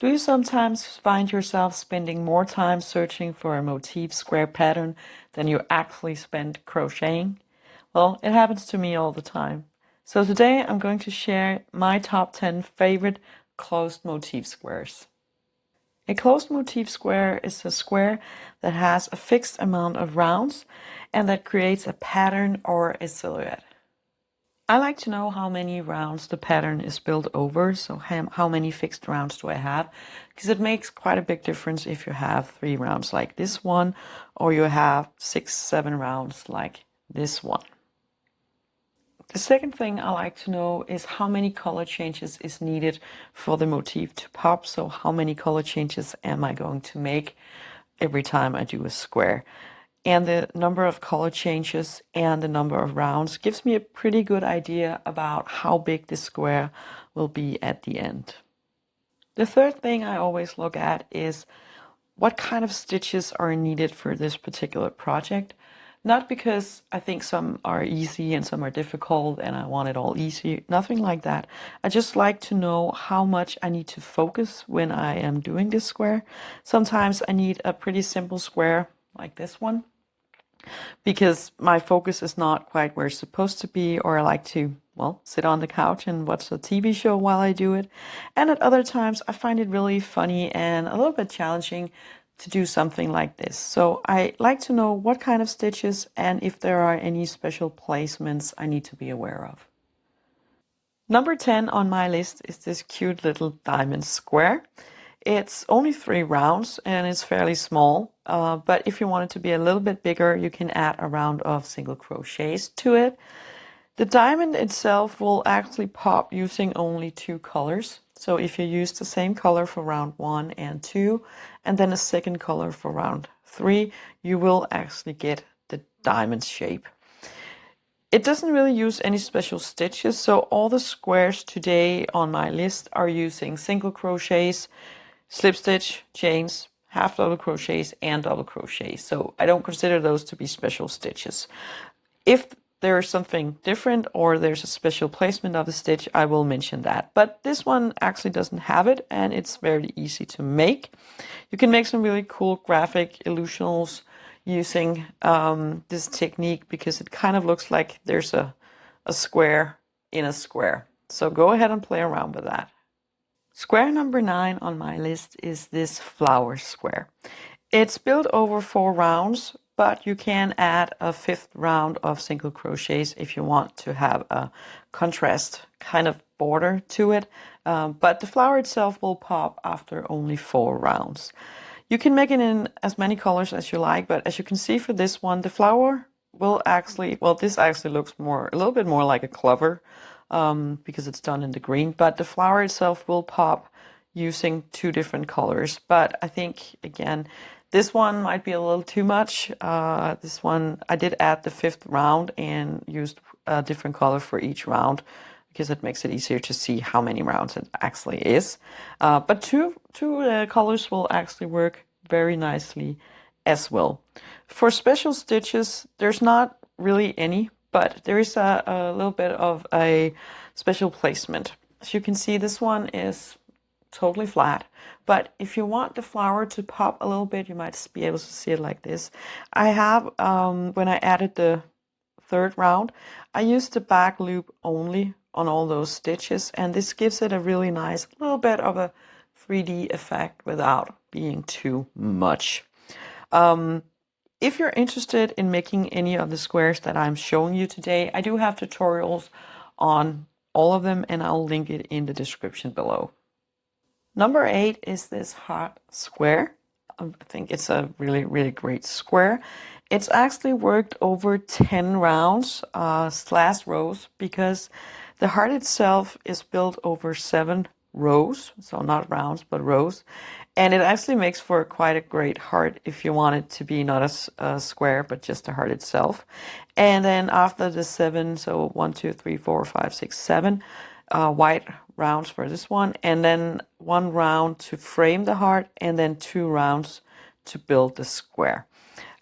Do you sometimes find yourself spending more time searching for a motif square pattern than you actually spend crocheting? Well, it happens to me all the time. So today I'm going to share my top 10 favorite closed motif squares. A closed motif square is a square that has a fixed amount of rounds and that creates a pattern or a silhouette. I like to know how many rounds the pattern is built over, so how many fixed rounds do I have, because it makes quite a big difference if you have 3 rounds like this one, or you have 6, 7 rounds like this one. The second thing I like to know is how many color changes is needed for the motif to pop, so how many color changes am I going to make every time I do a square. And the number of color changes and the number of rounds gives me a pretty good idea about how big this square will be at the end. The third thing I always look at is what kind of stitches are needed for this particular project. Not because I think some are easy and some are difficult and I want it all easy, nothing like that. I just like to know how much I need to focus when I am doing this square. Sometimes I need a pretty simple square like this one, because my focus is not quite where it's supposed to be, or I like to, well, sit on the couch and watch a TV show while I do it. And at other times, I find it really funny and a little bit challenging to do something like this. So I like to know what kind of stitches and if there are any special placements I need to be aware of. Number 10 on my list is this cute little diamond square. It's only 3 rounds and it's fairly small, but if you want it to be a little bit bigger, you can add a round of single crochets to it. The diamond itself will actually pop using only 2 colors. So if you use the same color for round 1 and 2, and then a second color for round 3, you will actually get the diamond shape. It doesn't really use any special stitches, so all the squares today on my list are using single crochets, slip stitch, chains, half double crochets, and double crochets. So I don't consider those to be special stitches. If there is something different or there's a special placement of the stitch, I will mention that. But this one actually doesn't have it, and it's very easy to make. You can make some really cool graphic illusionals using this technique, because it kind of looks like there's a square in a square. So go ahead and play around with that. Square number 9 on my list is this flower square. It's built over 4 rounds, but you can add a 5th round of single crochets if you want to have a contrast kind of border to it. But the flower itself will pop after only 4 rounds. You can make it in as many colors as you like, but as you can see for this one, the flower will actually, well, this actually looks a little bit more like a clover, because it's done in the green, but the flower itself will pop using 2 different colors. But I think, again, this one might be a little too much. This one, I did add the 5th round and used a different color for each round, because it makes it easier to see how many rounds it actually is. But two colors will actually work very nicely as well. For special stitches, there's not really any, but there is a little bit of a special placement. As you can see, this one is totally flat, but if you want the flower to pop a little bit, you might be able to see it like this. I have, when I added the 3rd round, I used the back loop only on all those stitches, and this gives it a really nice little bit of a 3D effect without being too much. If you're interested in making any of the squares that I'm showing you today, I do have tutorials on all of them, and I'll link it in the description below. Number 8 is this heart square. I think it's a really, really great square. It's actually worked over 10 rounds slash rows, because the heart itself is built over 7 rows, so not rounds but rows, and it actually makes for quite a great heart if you want it to be not a square but just the heart itself. And then after the 7, so 1, 2, 3, 4, 5, 6, 7 white rounds for this one, and then 1 round to frame the heart, and then 2 rounds to build the square.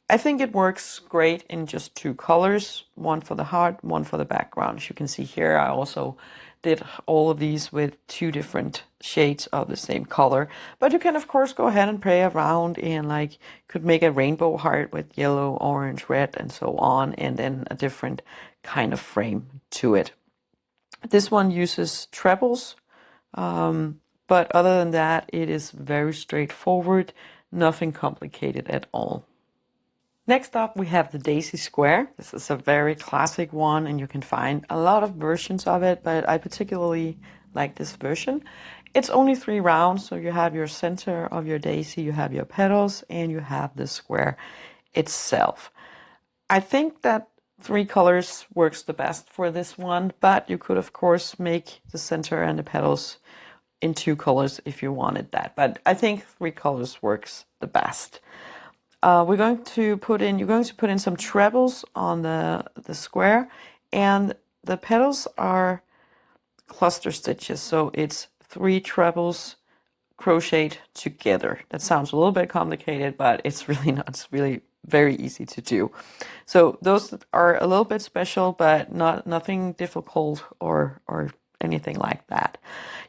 I think it works great in just 2 colors, one for the heart, one for the background. As you can see here, I also did all of these with 2 different shades of the same color. But you can of course go ahead and play around and like could make a rainbow heart with yellow, orange, red, and so on, and then a different kind of frame to it. This one uses trebles, but other than that, it is very straightforward, nothing complicated at all. Next up, we have the Daisy Square. This is a very classic one, and you can find a lot of versions of it, but I particularly like this version. It's only 3 rounds, so you have your center of your daisy, you have your petals, and you have the square itself. I think that 3 colors works the best for this one, but you could of course make the center and the petals in 2 colors if you wanted that. But I think 3 colors works the best. You're going to put in some trebles on the square, and the petals are cluster stitches, so it's 3 trebles crocheted together. That sounds a little bit complicated, but it's really not. It's really very easy to do. So those are a little bit special, but nothing difficult or anything like that.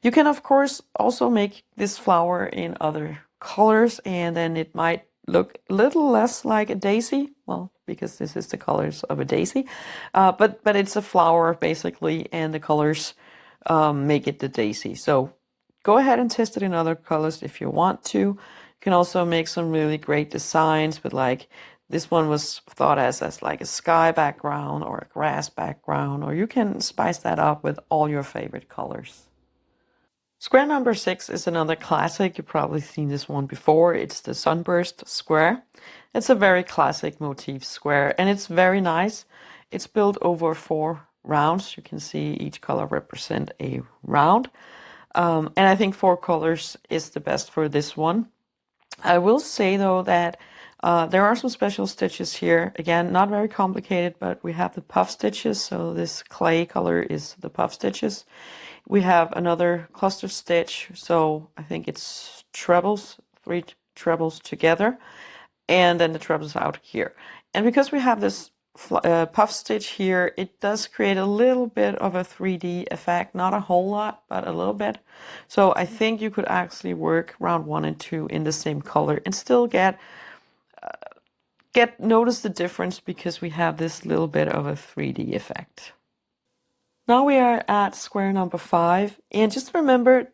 You can of course also make this flower in other colors, and then it might look a little less like a daisy, well, because this is the colors of a daisy, but it's a flower basically, and the colors make it the daisy. So go ahead and test it in other colors if you want to. You can also make some really great designs with, like, this one was thought as like a sky background or a grass background, or you can spice that up with all your favorite colors. Square number 6 is another classic. You've probably seen this one before. It's the Sunburst Square. It's a very classic motif square, and it's very nice. It's built over 4 rounds. You can see each color represent a round. And I think 4 colors is the best for this one. I will say though that there are some special stitches here. Again, not very complicated, but we have the puff stitches. So this clay color is the puff stitches. We have another cluster stitch, so I think it's trebles, 3 trebles together, and then the trebles out here. And because we have this puff stitch here, it does create a little bit of a 3D effect, not a whole lot, but a little bit. So I think you could actually work round 1 and 2 in the same color and still notice the difference, because we have this little bit of a 3D effect. Now we are at square number 5, and just remember,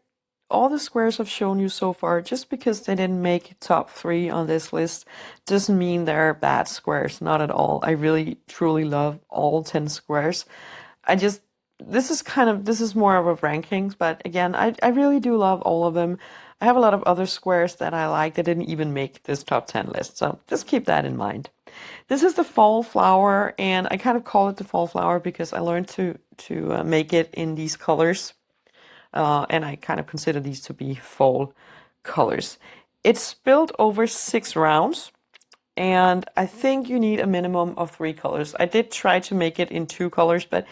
all the squares I've shown you so far, just because they didn't make top 3 on this list, doesn't mean they're bad squares, not at all. I really, truly love all 10 squares. This is more of a rankings, but again, I really do love all of them. I have a lot of other squares that I like that didn't even make this top 10 list, so just keep that in mind. This is the fall flower, and I kind of call it the fall flower because I learned to make it in these colors, and I kind of consider these to be fall colors. It's built over 6 rounds, and I think you need a minimum of 3 colors. I did try to make it in 2 colors, but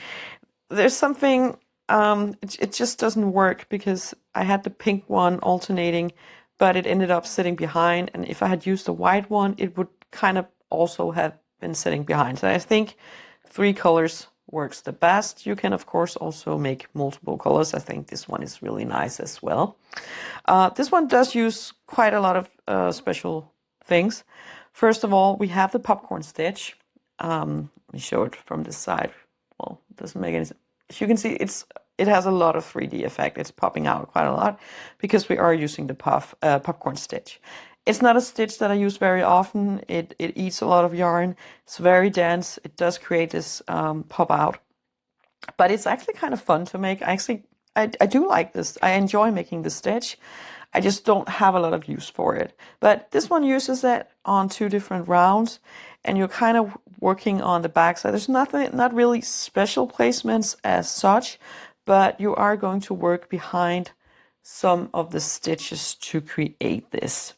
there's something, it just doesn't work, because I had the pink one alternating, but it ended up sitting behind, and if I had used the white one, it would kind of also have been sitting behind. So I think 3 colors works the best. You can of course also make multiple colors. I think this one is really nice as well. This one does use quite a lot of special things. First of all, we have the popcorn stitch. Let me show it from this side. Well, it doesn't make any sense. As you can see, it has a lot of 3D effect. It's popping out quite a lot because we are using the popcorn stitch. It's not a stitch that I use very often. It eats a lot of yarn. It's very dense. It does create this pop out, but it's actually kind of fun to make. I do like this. I enjoy making the stitch. I just don't have a lot of use for it. But this one uses it on 2 different rounds, and you're kind of working on the back side. There's not really special placements as such, but you are going to work behind some of the stitches to create this.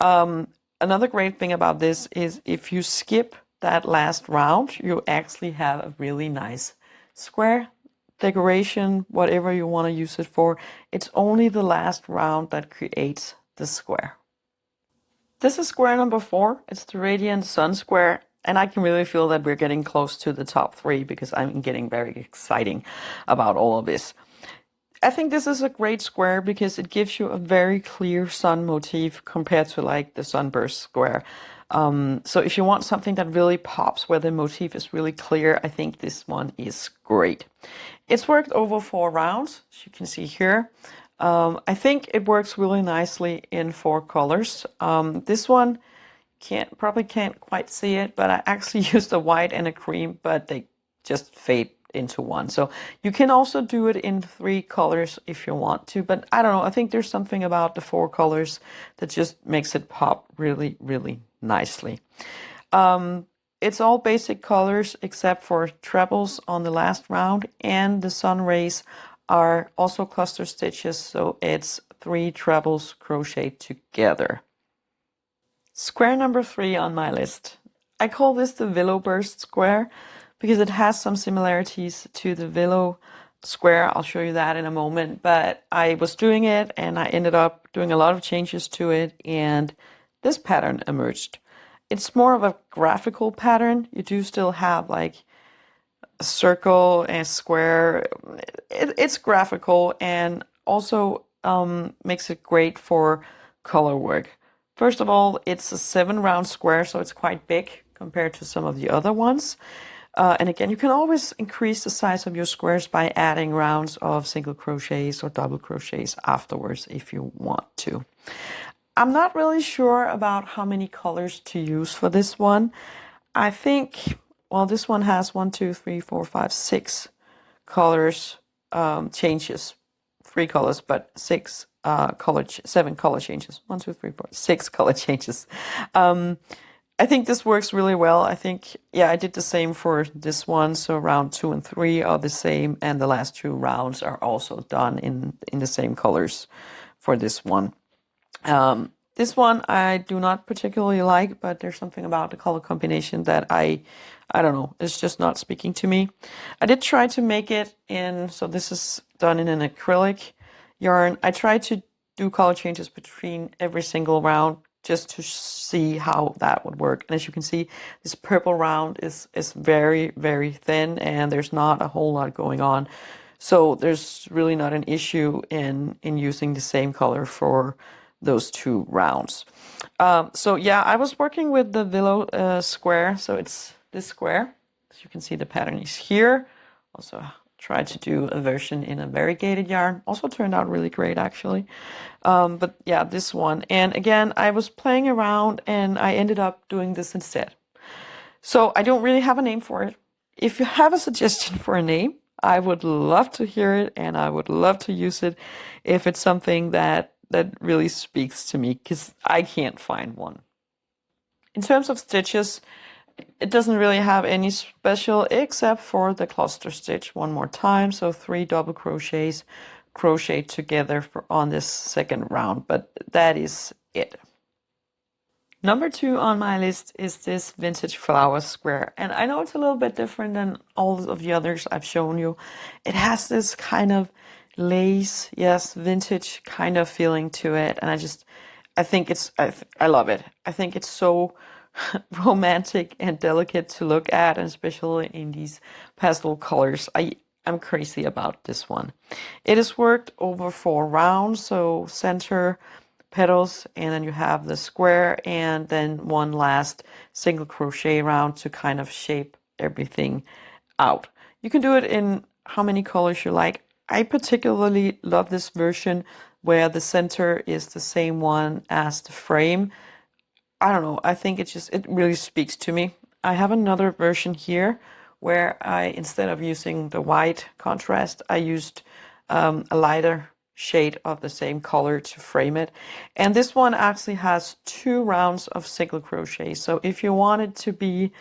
Another great thing about this is if you skip that last round, you actually have a really nice square decoration, whatever you want to use it for. It's only the last round that creates the square. This is square number 4. It's the Radiant Sun Square, and I can really feel that we're getting close to the top 3 because I'm getting very exciting about all of this. I think this is a great square because it gives you a very clear sun motif compared to like the Sunburst square. So if you want something that really pops where the motif is really clear, I think this one is great. It's worked over 4 rounds, as you can see here. I think it works really nicely in 4 colors. This one probably can't quite see it, but I actually used a white and a cream, but they just fade into one. So you can also do it in 3 colors if you want to, but I don't know. I think there's something about the 4 colors that just makes it pop really, really nicely. It's all basic colors except for trebles on the last round, and the sun rays are also cluster stitches, so it's 3 trebles crocheted together. Square number 3 on my list. I call this the Willowburst square because it has some similarities to the Willow square. I'll show you that in a moment, but I was doing it and I ended up doing a lot of changes to it, and this pattern emerged. It's more of a graphical pattern. You do still have like a circle and a square. It's graphical and also makes it great for color work. First of all, it's a 7-round square, so it's quite big compared to some of the other ones. And again, you can always increase the size of your squares by adding rounds of single crochets or double crochets afterwards if you want to. I'm not really sure about how many colors to use for this one. I think, well, this one has 1, 2, 3, 4, 5, 6 colors changes. 3 colors, but 7 color changes. 1, 2, 3, 4, 6 color changes. I think this works really well. I think, yeah, I did the same for this one. So round 2 and 3 are the same, and the last 2 rounds are also done in the same colors for this one. This one I do not particularly like, but there's something about the color combination that I don't know, it's just not speaking to me. I did try to make it in, so this is done in an acrylic yarn. I tried to do color changes between every single round just to see how that would work. And as you can see, this purple round is very, very thin, and there's not a whole lot going on. So there's really not an issue in using the same color for those 2 rounds. So yeah, I was working with the Willow square, so it's this square. As you can see, the pattern is here. Also tried to do a version in a variegated yarn. Also turned out really great, actually. But yeah, this one. And again, I was playing around and I ended up doing this instead. So I don't really have a name for it. If you have a suggestion for a name, I would love to hear it, and I would love to use it if it's something that really speaks to me, because I can't find one. In terms of stitches, it doesn't really have any special except for the cluster stitch one more time. So 3 double crochets crochet together on this second round, but that is it. Number 2 on my list is this vintage flower square, and I know it's a little bit different than all of the others I've shown you. It has this kind of lace, yes, vintage kind of feeling to it, and I think I love it. I think it's so romantic and delicate to look at, and especially in these pastel colors. I'm crazy about this one. It is worked over 4 rounds, so center, petals, and then you have the square, and then one last single crochet round to kind of shape everything out. You can do it in how many colors you like. I particularly love this version where the center is the same one as the frame. I don't know, I think it really speaks to me. I have another version here where instead of using the white contrast, I used a lighter shade of the same color to frame it. And this one actually has 2 rounds of single crochet. So if you want it to be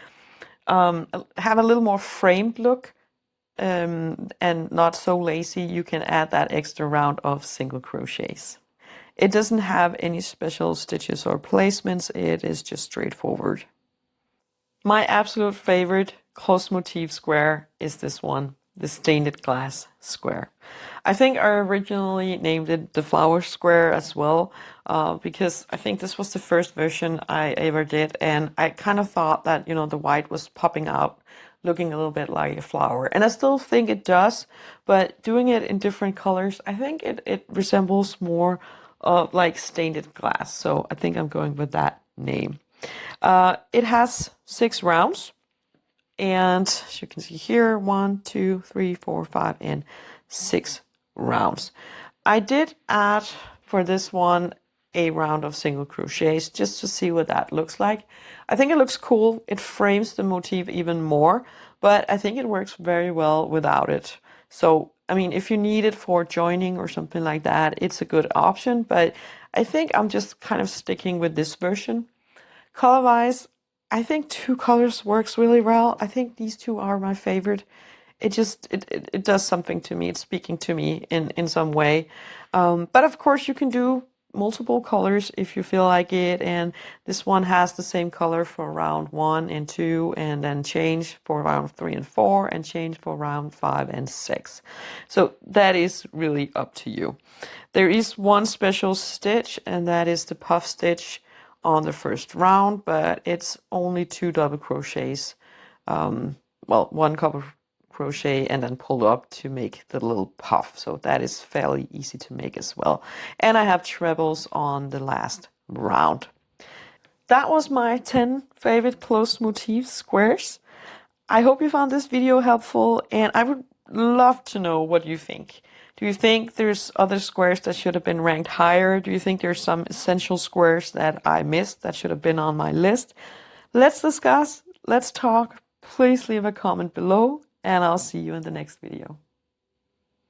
have a little more framed look and not so lacy, you can add that extra round of single crochets. It doesn't have any special stitches or placements. It is just straightforward. My absolute favorite close motif square is this one, the stained glass square. I think I originally named it the flower square as well, because I think this was the first version I ever did, and I kind of thought that, the white was popping out looking a little bit like a flower. And I still think it does, but doing it in different colors, I think it resembles more of like stained glass. So I think I'm going with that name. It has 6 rounds. And as you can see here, 1, 2, 3, 4, 5, and 6 rounds. I did add for this one a round of single crochets just to see what that looks like. I think it looks cool. It frames the motif even more, but I think it works very well without it. So, I mean, if you need it for joining or something like that, it's a good option, but I think I'm just kind of sticking with this version. Color-wise, I think 2 colors works really well. I think these 2 are my favorite. It does something to me. It's speaking to me in some way. But of course you can do multiple colors if you feel like it. And this one has the same color for round 1 and 2, and then change for round 3 and 4, and change for round 5 and 6. So that is really up to you. There is one special stitch, and that is the puff stitch on the first round, but it's only 2 double crochets. Well, 1 couple crochet and then pull up to make the little puff. So that is fairly easy to make as well. And I have trebles on the last round. That was my 10 favorite closed motif squares. I hope you found this video helpful, and I would love to know what you think. Do you think there's other squares that should have been ranked higher? Do you think there's some essential squares that I missed that should have been on my list? Let's discuss, let's talk. Please leave a comment below, and I'll see you in the next video.